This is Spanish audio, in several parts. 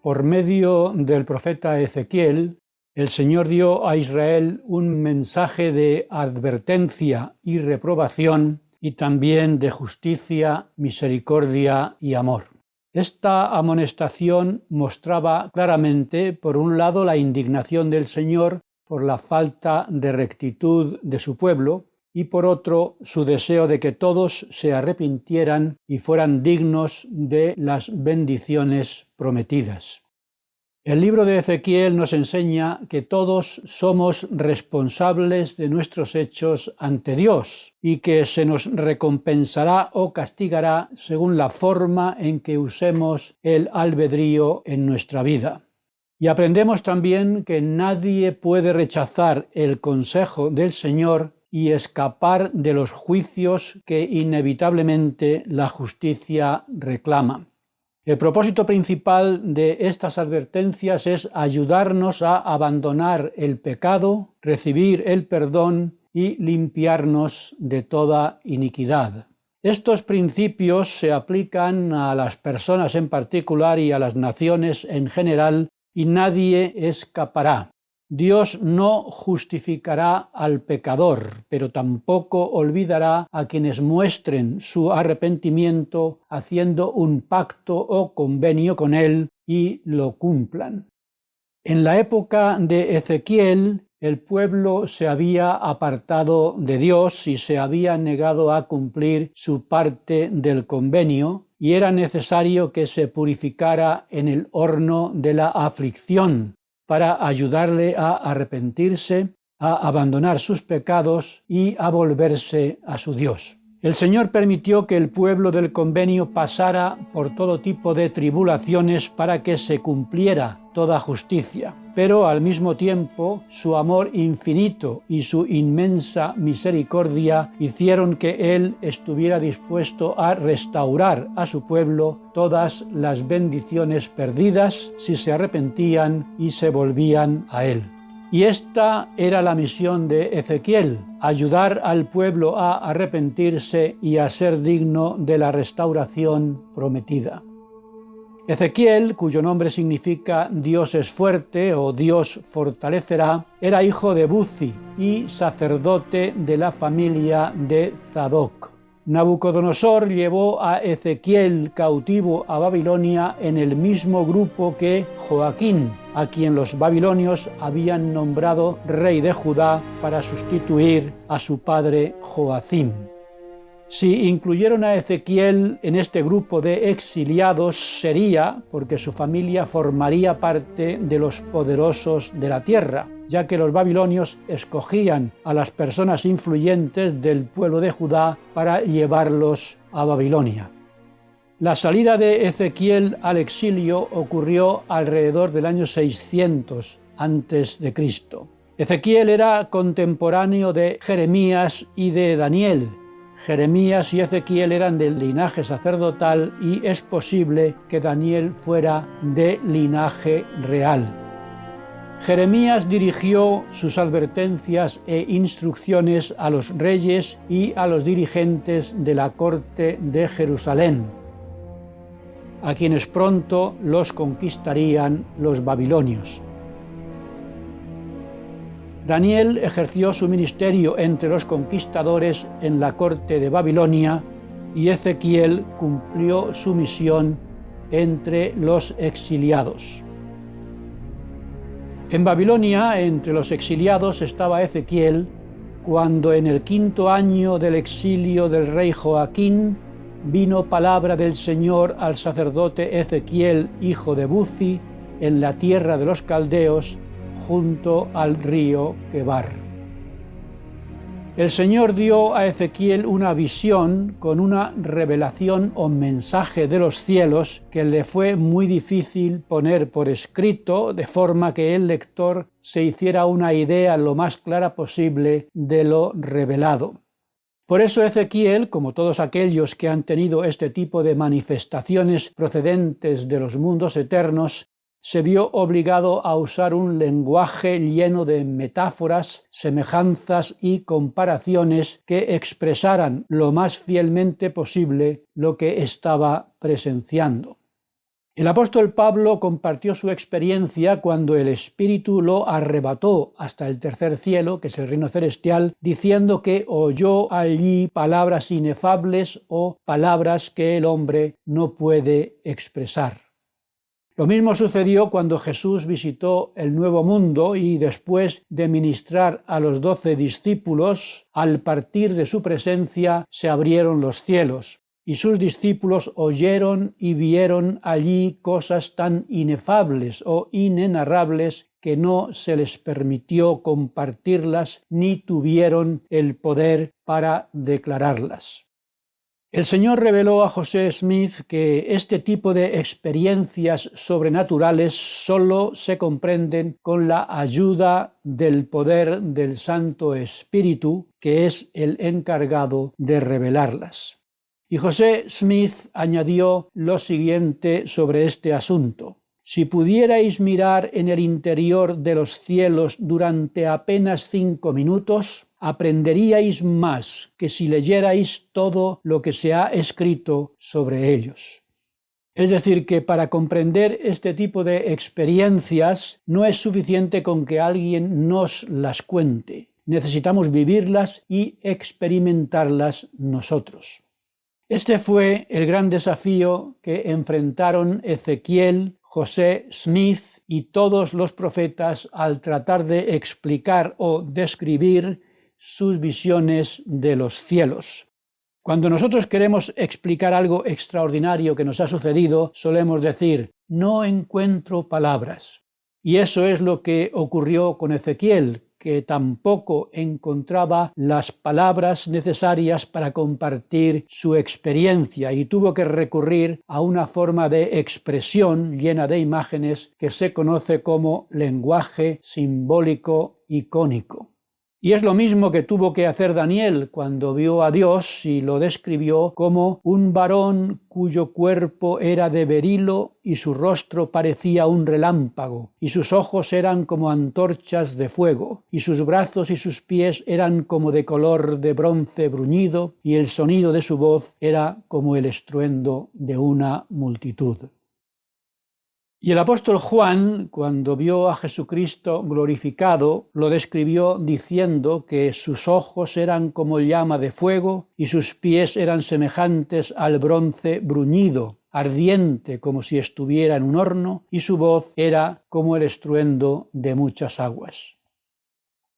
Por medio del profeta Ezequiel, el Señor dio a Israel un mensaje de advertencia y reprobación y también de justicia, misericordia y amor. Esta amonestación mostraba claramente, por un lado, la indignación del Señor por la falta de rectitud de su pueblo y por otro, su deseo de que todos se arrepintieran y fueran dignos de las bendiciones prometidas. El libro de Ezequiel nos enseña que todos somos responsables de nuestros hechos ante Dios y que se nos recompensará o castigará según la forma en que usemos el albedrío en nuestra vida. Y aprendemos también que nadie puede rechazar el consejo del Señor y escapar de los juicios que inevitablemente la justicia reclama. El propósito principal de estas advertencias es ayudarnos a abandonar el pecado, recibir el perdón y limpiarnos de toda iniquidad. Estos principios se aplican a las personas en particular y a las naciones en general, y nadie escapará. Dios no justificará al pecador, pero tampoco olvidará a quienes muestren su arrepentimiento haciendo un pacto o convenio con él y lo cumplan. En la época de Ezequiel, el pueblo se había apartado de Dios y se había negado a cumplir su parte del convenio, y era necesario que se purificara en el horno de la aflicción para ayudarle a arrepentirse, a abandonar sus pecados y a volverse a su Dios. El Señor permitió que el pueblo del convenio pasara por todo tipo de tribulaciones para que se cumpliera toda justicia, pero al mismo tiempo su amor infinito y su inmensa misericordia hicieron que Él estuviera dispuesto a restaurar a su pueblo todas las bendiciones perdidas si se arrepentían y se volvían a Él. Y esta era la misión de Ezequiel: ayudar al pueblo a arrepentirse y a ser digno de la restauración prometida. Ezequiel, cuyo nombre significa Dios es fuerte o Dios fortalecerá, era hijo de Buzi y sacerdote de la familia de Zadoc. Nabucodonosor llevó a Ezequiel cautivo a Babilonia en el mismo grupo que Joaquín, a quien los babilonios habían nombrado rey de Judá para sustituir a su padre Joacim. Si incluyeron a Ezequiel en este grupo de exiliados sería porque su familia formaría parte de los poderosos de la tierra, ya que los babilonios escogían a las personas influyentes del pueblo de Judá para llevarlos a Babilonia. La salida de Ezequiel al exilio ocurrió alrededor del año 600 a.C. Ezequiel era contemporáneo de Jeremías y de Daniel. Jeremías y Ezequiel eran del linaje sacerdotal y es posible que Daniel fuera de linaje real. Jeremías dirigió sus advertencias e instrucciones a los reyes y a los dirigentes de la corte de Jerusalén, a quienes pronto los conquistarían los babilonios. Daniel ejerció su ministerio entre los conquistadores en la corte de Babilonia y Ezequiel cumplió su misión entre los exiliados. En Babilonia, entre los exiliados, estaba Ezequiel cuando en el 5.º año del exilio del rey Joaquín vino palabra del Señor al sacerdote Ezequiel, hijo de Buzi, en la tierra de los caldeos, junto al río Quebar. El Señor dio a Ezequiel una visión con una revelación o mensaje de los cielos que le fue muy difícil poner por escrito, de forma que el lector se hiciera una idea lo más clara posible de lo revelado. Por eso Ezequiel, como todos aquellos que han tenido este tipo de manifestaciones procedentes de los mundos eternos, se vio obligado a usar un lenguaje lleno de metáforas, semejanzas y comparaciones que expresaran lo más fielmente posible lo que estaba presenciando. El apóstol Pablo compartió su experiencia cuando el Espíritu lo arrebató hasta el tercer cielo, que es el reino celestial, diciendo que oyó allí palabras inefables o palabras que el hombre no puede expresar. Lo mismo sucedió cuando Jesús visitó el Nuevo Mundo y después de ministrar a los 12 discípulos, al partir de su presencia se abrieron los cielos. Y sus discípulos oyeron y vieron allí cosas tan inefables o inenarrables que no se les permitió compartirlas ni tuvieron el poder para declararlas. El Señor reveló a José Smith que este tipo de experiencias sobrenaturales solo se comprenden con la ayuda del poder del Santo Espíritu, que es el encargado de revelarlas. Y José Smith añadió lo siguiente sobre este asunto: si pudierais mirar en el interior de los cielos durante apenas 5 minutos, aprenderíais más que si leyerais todo lo que se ha escrito sobre ellos. Es decir, que para comprender este tipo de experiencias no es suficiente con que alguien nos las cuente. Necesitamos vivirlas y experimentarlas nosotros. Este fue el gran desafío que enfrentaron Ezequiel, José Smith y todos los profetas al tratar de explicar o describir sus visiones de los cielos. Cuando nosotros queremos explicar algo extraordinario que nos ha sucedido, solemos decir: no encuentro palabras. Y eso es lo que ocurrió con Ezequiel, que tampoco encontraba las palabras necesarias para compartir su experiencia y tuvo que recurrir a una forma de expresión llena de imágenes que se conoce como lenguaje simbólico icónico. Y es lo mismo que tuvo que hacer Daniel cuando vio a Dios y lo describió como un varón cuyo cuerpo era de berilo y su rostro parecía un relámpago, y sus ojos eran como antorchas de fuego, y sus brazos y sus pies eran como de color de bronce bruñido, y el sonido de su voz era como el estruendo de una multitud. Y el apóstol Juan, cuando vio a Jesucristo glorificado, lo describió diciendo que sus ojos eran como llama de fuego y sus pies eran semejantes al bronce bruñido, ardiente como si estuviera en un horno, y su voz era como el estruendo de muchas aguas.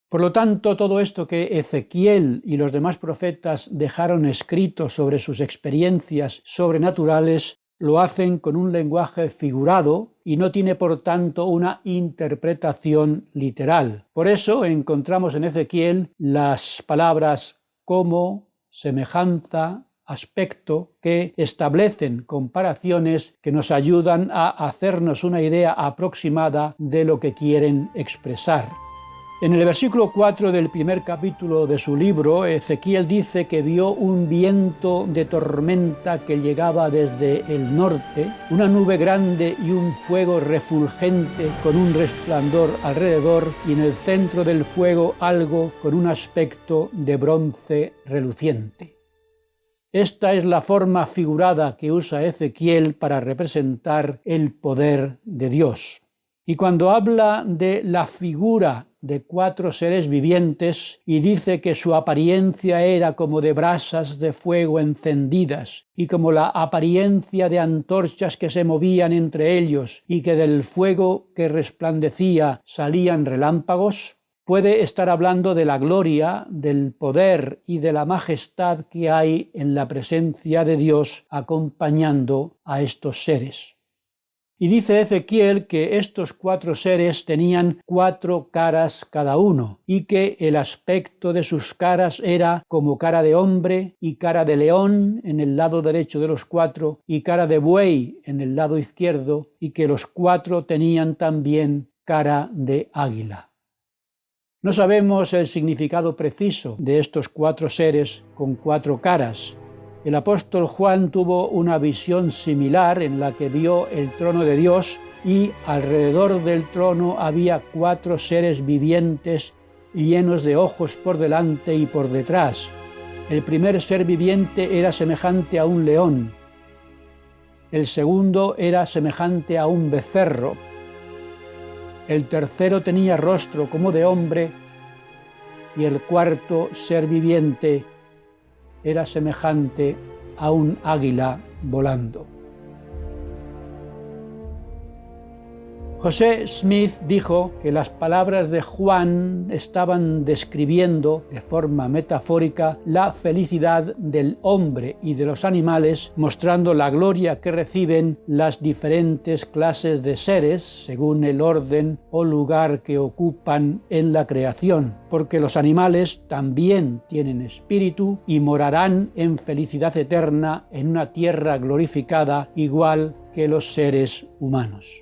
Por lo tanto, todo esto que Ezequiel y los demás profetas dejaron escrito sobre sus experiencias sobrenaturales lo hacen con un lenguaje figurado y no tiene por tanto una interpretación literal. Por eso encontramos en Ezequiel las palabras como, semejanza, aspecto, que establecen comparaciones que nos ayudan a hacernos una idea aproximada de lo que quieren expresar. En el versículo 4 del primer capítulo de su libro, Ezequiel dice que vio un viento de tormenta que llegaba desde el norte, una nube grande y un fuego refulgente con un resplandor alrededor, y en el centro del fuego algo con un aspecto de bronce reluciente. Esta es la forma figurada que usa Ezequiel para representar el poder de Dios. Y cuando habla de la figura de 4 seres vivientes y dice que su apariencia era como de brasas de fuego encendidas y como la apariencia de antorchas que se movían entre ellos y que del fuego que resplandecía salían relámpagos, puede estar hablando de la gloria, del poder y de la majestad que hay en la presencia de Dios acompañando a estos seres. Y dice Ezequiel que estos 4 seres tenían 4 caras cada uno, y que el aspecto de sus caras era como cara de hombre y cara de león en el lado derecho de los 4 y cara de buey en el lado izquierdo, y que los 4 tenían también cara de águila. No sabemos el significado preciso de estos 4 seres con 4 caras. El apóstol Juan tuvo una visión similar en la que vio el trono de Dios y alrededor del trono había 4 seres vivientes llenos de ojos por delante y por detrás. El primer ser viviente era semejante a un león. el segundo era semejante a un becerro, el tercero tenía rostro como de hombre, y el cuarto ser viviente era semejante a un águila volando. José Smith dijo que las palabras de Juan estaban describiendo de forma metafórica la felicidad del hombre y de los animales, mostrando la gloria que reciben las diferentes clases de seres según el orden o lugar que ocupan en la creación, porque los animales también tienen espíritu y morarán en felicidad eterna en una tierra glorificada igual que los seres humanos.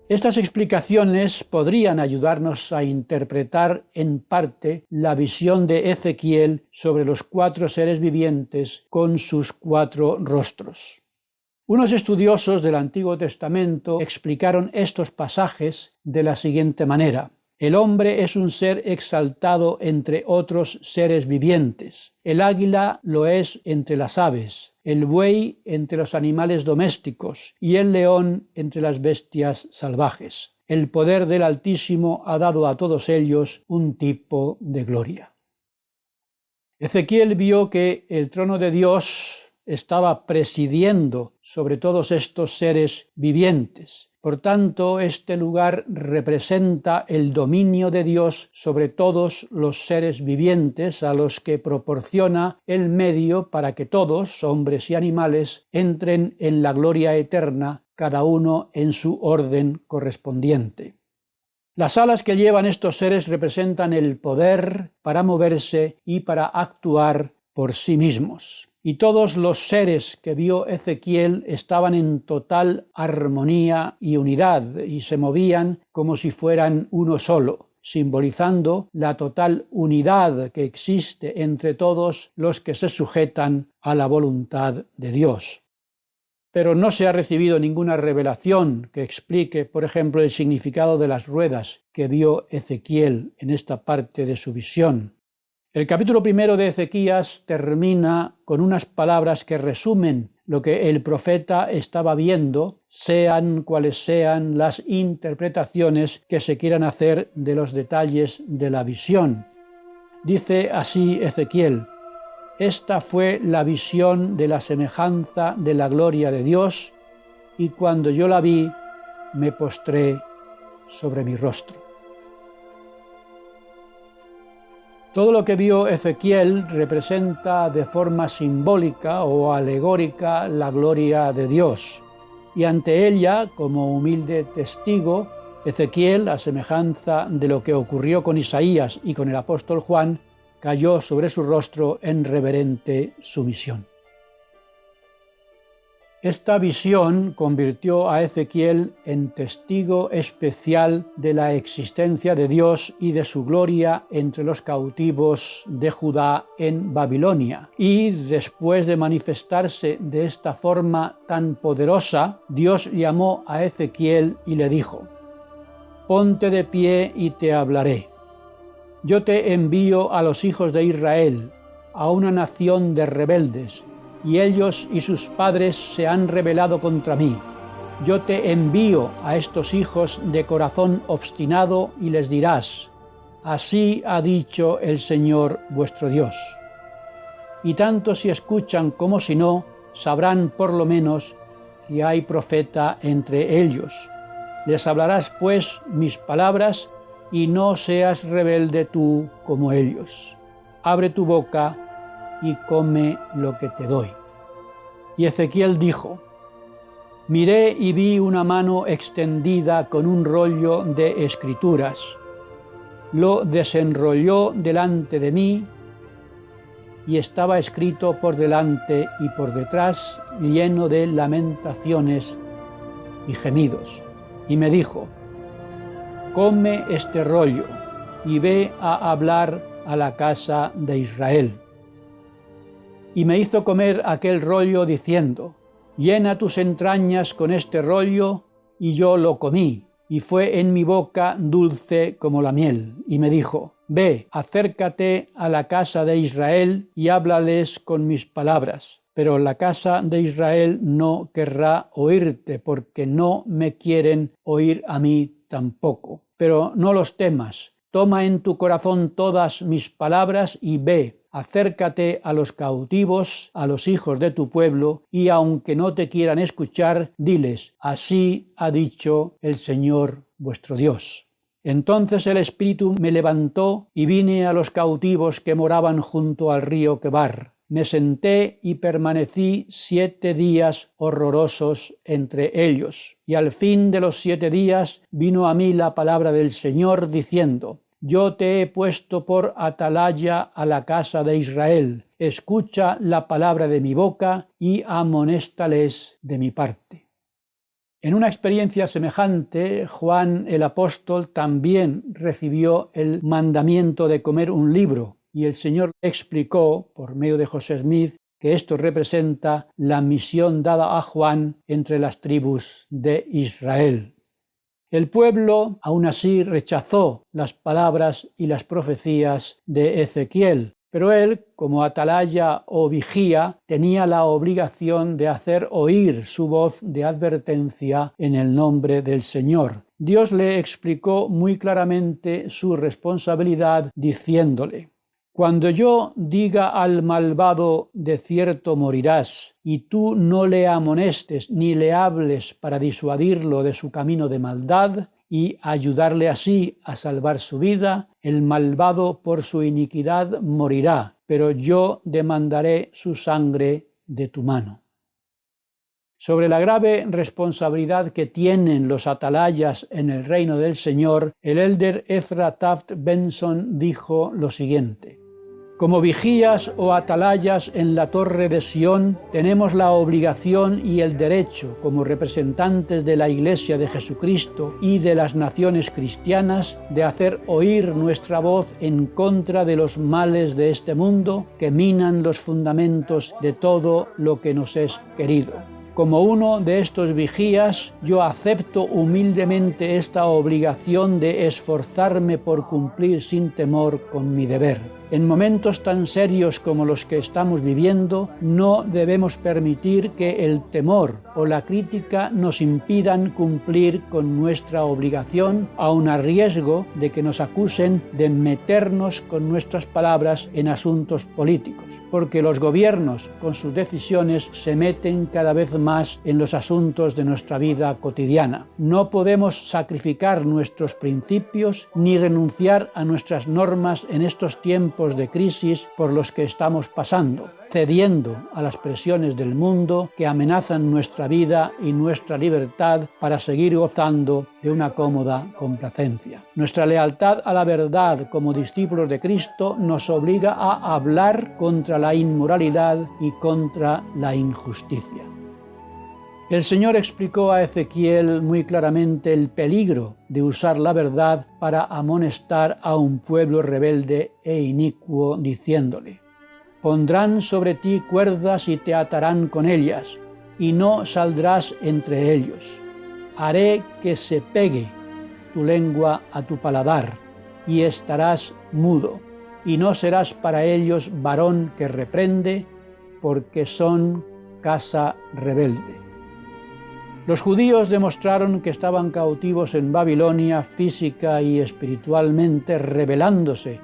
Estas explicaciones podrían ayudarnos a interpretar en parte la visión de Ezequiel sobre los 4 seres vivientes con sus 4 rostros. Unos estudiosos del Antiguo Testamento explicaron estos pasajes de la siguiente manera. El hombre es un ser exaltado entre otros seres vivientes. El águila lo es entre las aves, el buey entre los animales domésticos y el león entre las bestias salvajes. El poder del Altísimo ha dado a todos ellos un tipo de gloria. Ezequiel vio que el trono de Dios estaba presidiendo sobre todos estos seres vivientes. Por tanto, este lugar representa el dominio de Dios sobre todos los seres vivientes a los que proporciona el medio para que todos, hombres y animales, entren en la gloria eterna, cada uno en su orden correspondiente. Las alas que llevan estos seres representan el poder para moverse y para actuar por sí mismos. Y todos los seres que vio Ezequiel estaban en total armonía y unidad y se movían como si fueran uno solo, simbolizando la total unidad que existe entre todos los que se sujetan a la voluntad de Dios. Pero no se ha recibido ninguna revelación que explique, por ejemplo, el significado de las ruedas que vio Ezequiel en esta parte de su visión. El capítulo 1 de Ezequías termina con unas palabras que resumen lo que el profeta estaba viendo, sean cuales sean las interpretaciones que se quieran hacer de los detalles de la visión. Dice así Ezequiel: «Esta fue la visión de la semejanza de la gloria de Dios, y cuando yo la vi, me postré sobre mi rostro». Todo lo que vio Ezequiel representa de forma simbólica o alegórica la gloria de Dios, y ante ella, como humilde testigo, Ezequiel, a semejanza de lo que ocurrió con Isaías y con el apóstol Juan, cayó sobre su rostro en reverente sumisión. Esta visión convirtió a Ezequiel en testigo especial de la existencia de Dios y de su gloria entre los cautivos de Judá en Babilonia. Y después de manifestarse de esta forma tan poderosa, Dios llamó a Ezequiel y le dijo: «Ponte de pie y te hablaré. Yo te envío a los hijos de Israel, a una nación de rebeldes, y ellos y sus padres se han rebelado contra mí. Yo te envío a estos hijos de corazón obstinado y les dirás: así ha dicho el Señor vuestro Dios. Y tanto si escuchan como si no, sabrán por lo menos que hay profeta entre ellos. Les hablarás pues mis palabras y no seas rebelde tú como ellos. Abre tu boca y come lo que te doy». Y Ezequiel dijo: «Miré y vi una mano extendida con un rollo de escrituras. Lo desenrolló delante de mí y estaba escrito por delante y por detrás, lleno de lamentaciones y gemidos. Y me dijo: come este rollo y ve a hablar a la casa de Israel. Y me hizo comer aquel rollo diciendo: llena tus entrañas con este rollo, y yo lo comí, y fue en mi boca dulce como la miel. Y me dijo: ve, acércate a la casa de Israel y háblales con mis palabras. pero la casa de Israel no querrá oírte, porque no me quieren oír a mí tampoco. Pero no los temas, toma en tu corazón todas mis palabras y ve, acércate a los cautivos, a los hijos de tu pueblo, y aunque no te quieran escuchar, diles, así ha dicho el Señor vuestro Dios. Entonces el Espíritu me levantó y vine a los cautivos que moraban junto al río Quebar. Me senté y permanecí 7 días horrorosos entre ellos. Y al fin de los 7 días vino a mí la palabra del Señor diciendo, yo te he puesto por atalaya a la casa de Israel. Escucha la palabra de mi boca y amonéstales de mi parte. En una experiencia semejante, Juan el apóstol también recibió el mandamiento de comer un libro, y el Señor explicó, por medio de José Smith, que esto representa la misión dada a Juan entre las tribus de Israel. El pueblo, aún así, rechazó las palabras y las profecías de Ezequiel, pero él, como atalaya o vigía, tenía la obligación de hacer oír su voz de advertencia en el nombre del Señor. Dios le explicó muy claramente su responsabilidad diciéndole, cuando yo diga al malvado de cierto morirás, y tú no le amonestes ni le hables para disuadirlo de su camino de maldad y ayudarle así a salvar su vida, el malvado por su iniquidad morirá, pero yo demandaré su sangre de tu mano. Sobre la grave responsabilidad que tienen los atalayas en el reino del Señor, el elder Ezra Taft Benson dijo lo siguiente: como vigías o atalayas en la torre de Sión, tenemos la obligación y el derecho, como representantes de la Iglesia de Jesucristo y de las naciones cristianas, de hacer oír nuestra voz en contra de los males de este mundo que minan los fundamentos de todo lo que nos es querido. Como uno de estos vigías, yo acepto humildemente esta obligación de esforzarme por cumplir sin temor con mi deber. En momentos tan serios como los que estamos viviendo, no debemos permitir que el temor o la crítica nos impidan cumplir con nuestra obligación, aun a riesgo de que nos acusen de meternos con nuestras palabras en asuntos políticos, porque los gobiernos, con sus decisiones, se meten cada vez más en los asuntos de nuestra vida cotidiana. No podemos sacrificar nuestros principios ni renunciar a nuestras normas en estos tiempos de crisis por los que estamos pasando, cediendo a las presiones del mundo que amenazan nuestra vida y nuestra libertad para seguir gozando de una cómoda complacencia. Nuestra lealtad a la verdad como discípulos de Cristo nos obliga a hablar contra la inmoralidad y contra la injusticia. El Señor explicó a Ezequiel muy claramente el peligro de usar la verdad para amonestar a un pueblo rebelde e inicuo, diciéndole: pondrán sobre ti cuerdas y te atarán con ellas, y no saldrás entre ellos. Haré que se pegue tu lengua a tu paladar, y estarás mudo, y no serás para ellos varón que reprende, porque son casa rebelde. Los judíos demostraron que estaban cautivos en Babilonia física y espiritualmente, rebelándose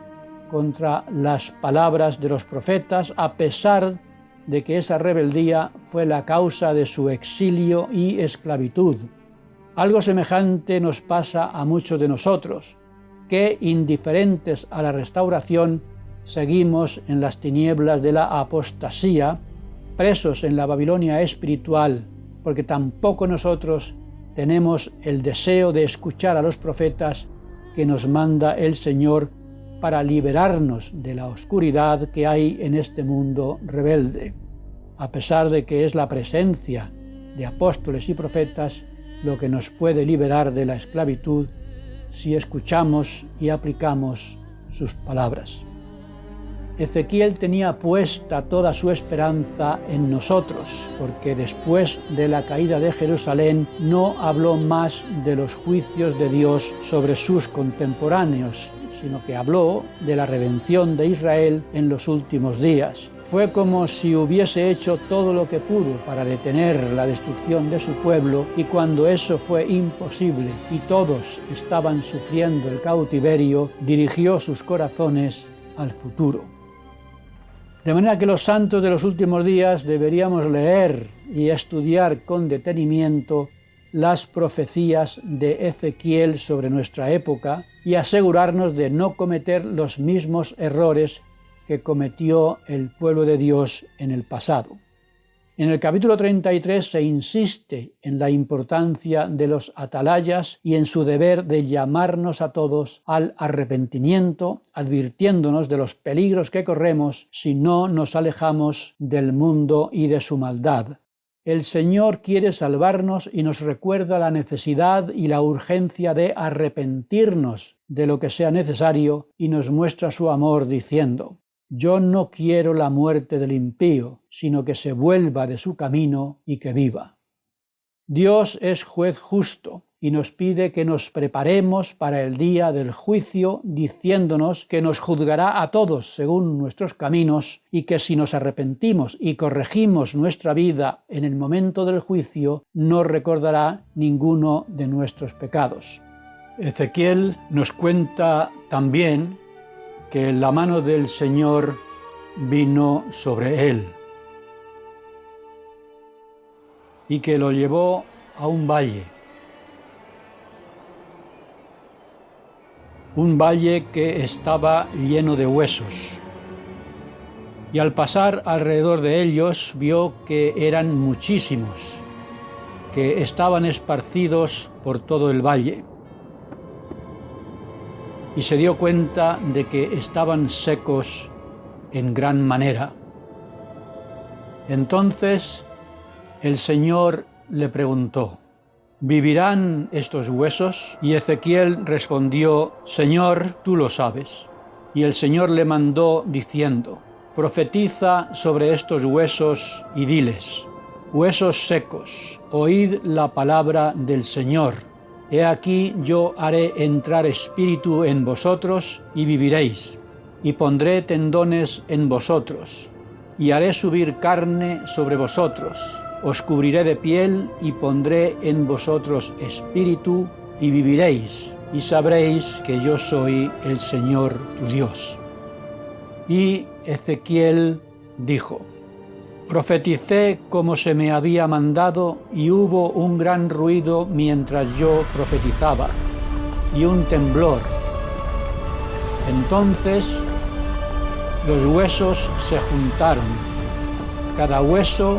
contra las palabras de los profetas, a pesar de que esa rebeldía fue la causa de su exilio y esclavitud. Algo semejante nos pasa a muchos de nosotros, que, indiferentes a la restauración, seguimos en las tinieblas de la apostasía, presos en la Babilonia espiritual, porque tampoco nosotros tenemos el deseo de escuchar a los profetas que nos manda el Señor para liberarnos de la oscuridad que hay en este mundo rebelde, a pesar de que es la presencia de apóstoles y profetas lo que nos puede liberar de la esclavitud si escuchamos y aplicamos sus palabras. Ezequiel tenía puesta toda su esperanza en nosotros, porque después de la caída de Jerusalén no habló más de los juicios de Dios sobre sus contemporáneos, sino que habló de la redención de Israel en los últimos días. Fue como si hubiese hecho todo lo que pudo para detener la destrucción de su pueblo, y cuando eso fue imposible y todos estaban sufriendo el cautiverio, dirigió sus corazones al futuro. De manera que los santos de los últimos días deberíamos leer y estudiar con detenimiento las profecías de Ezequiel sobre nuestra época y asegurarnos de no cometer los mismos errores que cometió el pueblo de Dios en el pasado. En el capítulo 33 se insiste en la importancia de los atalayas y en su deber de llamarnos a todos al arrepentimiento, advirtiéndonos de los peligros que corremos si no nos alejamos del mundo y de su maldad. El Señor quiere salvarnos y nos recuerda la necesidad y la urgencia de arrepentirnos de lo que sea necesario, y nos muestra su amor diciendo: yo no quiero la muerte del impío, sino que se vuelva de su camino y que viva. Dios es juez justo y nos pide que nos preparemos para el día del juicio, diciéndonos que nos juzgará a todos según nuestros caminos, y que si nos arrepentimos y corregimos nuestra vida en el momento del juicio, no recordará ninguno de nuestros pecados. Ezequiel nos cuenta también que la mano del Señor vino sobre él y que lo llevó a un valle que estaba lleno de huesos, y al pasar alrededor de ellos vio que eran muchísimos, que estaban esparcidos por todo el valle. Y se dio cuenta de que estaban secos en gran manera. Entonces el Señor le preguntó: ¿vivirán estos huesos? Y Ezequiel respondió: Señor, tú lo sabes. Y el Señor le mandó diciendo: profetiza sobre estos huesos y diles: huesos secos, oíd la palabra del Señor. He aquí yo haré entrar espíritu en vosotros y viviréis, y pondré tendones en vosotros, y haré subir carne sobre vosotros, os cubriré de piel y pondré en vosotros espíritu y viviréis, y sabréis que yo soy el Señor tu Dios. Y Ezequiel dijo: profeticé como se me había mandado, y hubo un gran ruido mientras yo profetizaba, y un temblor. Entonces los huesos se juntaron, cada hueso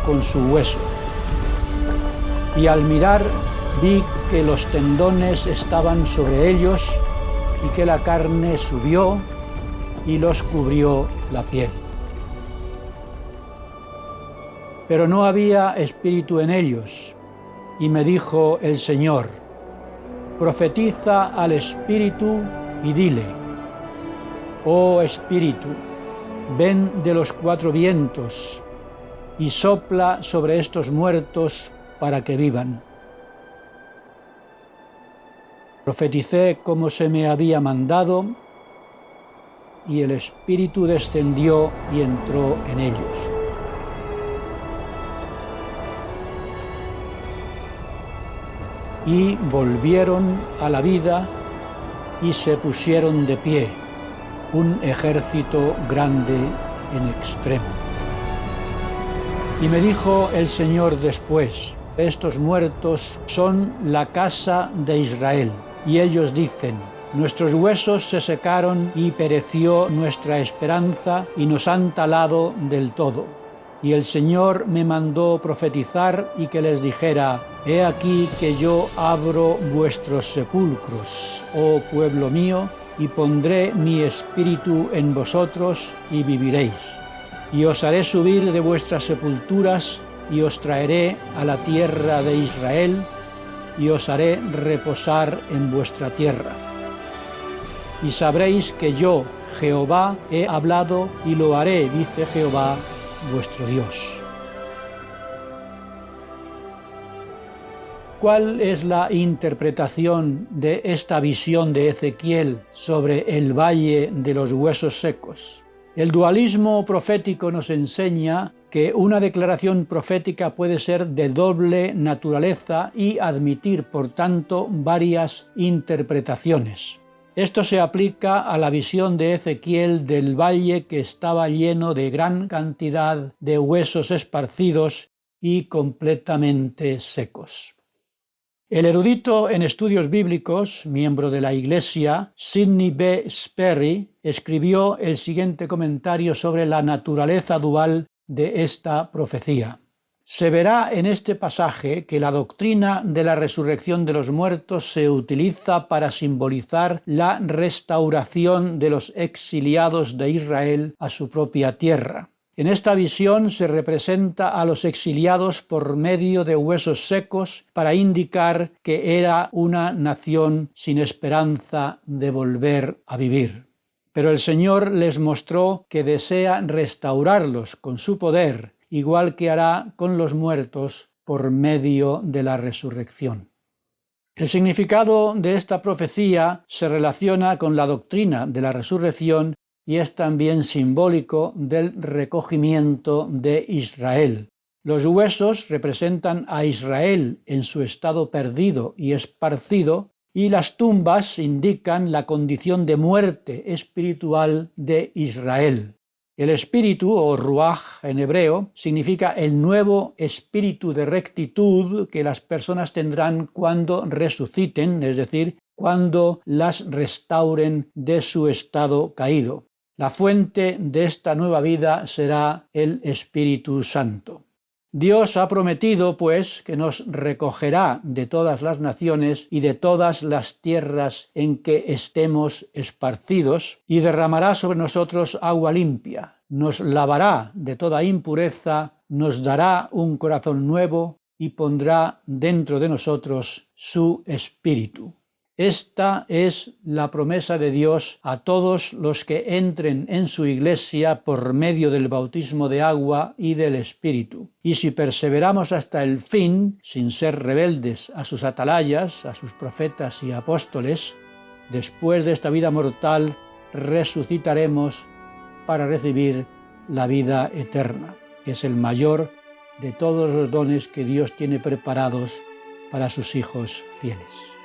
con su hueso. Y al mirar vi que los tendones estaban sobre ellos, y que la carne subió y los cubrió la piel. Pero no había espíritu en ellos, y me dijo el Señor: profetiza al espíritu y dile: oh espíritu, ven de los cuatro vientos y sopla sobre estos muertos para que vivan. Profeticé como se me había mandado, y el espíritu descendió y entró en ellos. Y volvieron a la vida y se pusieron de pie, un ejército grande en extremo. Y me dijo el Señor después: estos muertos son la casa de Israel. Y ellos dicen: nuestros huesos se secaron y pereció nuestra esperanza, y nos han talado del todo. Y el Señor me mandó profetizar y que les dijera: he aquí que yo abro vuestros sepulcros, oh pueblo mío, y pondré mi espíritu en vosotros y viviréis. Y os haré subir de vuestras sepulturas y os traeré a la tierra de Israel, y os haré reposar en vuestra tierra. Y sabréis que yo, Jehová, he hablado y lo haré, dice Jehová, vuestro Dios. ¿Cuál es la interpretación de esta visión de Ezequiel sobre el valle de los huesos secos? El dualismo profético nos enseña que una declaración profética puede ser de doble naturaleza y admitir, por tanto, varias interpretaciones. Esto se aplica a la visión de Ezequiel del valle que estaba lleno de gran cantidad de huesos esparcidos y completamente secos. El erudito en estudios bíblicos, miembro de la Iglesia, Sidney B. Sperry, escribió el siguiente comentario sobre la naturaleza dual de esta profecía. Se verá en este pasaje que la doctrina de la resurrección de los muertos se utiliza para simbolizar la restauración de los exiliados de Israel a su propia tierra. En esta visión se representa a los exiliados por medio de huesos secos para indicar que era una nación sin esperanza de volver a vivir. Pero el Señor les mostró que desea restaurarlos con su poder, igual que hará con los muertos por medio de la resurrección. El significado de esta profecía se relaciona con la doctrina de la resurrección y es también simbólico del recogimiento de Israel. Los huesos representan a Israel en su estado perdido y esparcido, y las tumbas indican la condición de muerte espiritual de Israel. El espíritu, o ruaj en hebreo, significa el nuevo espíritu de rectitud que las personas tendrán cuando resuciten, es decir, cuando las restauren de su estado caído. La fuente de esta nueva vida será el Espíritu Santo. Dios ha prometido, pues, que nos recogerá de todas las naciones y de todas las tierras en que estemos esparcidos, y derramará sobre nosotros agua limpia, nos lavará de toda impureza, nos dará un corazón nuevo y pondrá dentro de nosotros su Espíritu. Esta es la promesa de Dios a todos los que entren en su Iglesia por medio del bautismo de agua y del Espíritu. Y si perseveramos hasta el fin, sin ser rebeldes a sus atalayas, a sus profetas y apóstoles, después de esta vida mortal resucitaremos para recibir la vida eterna, que es el mayor de todos los dones que Dios tiene preparados para sus hijos fieles.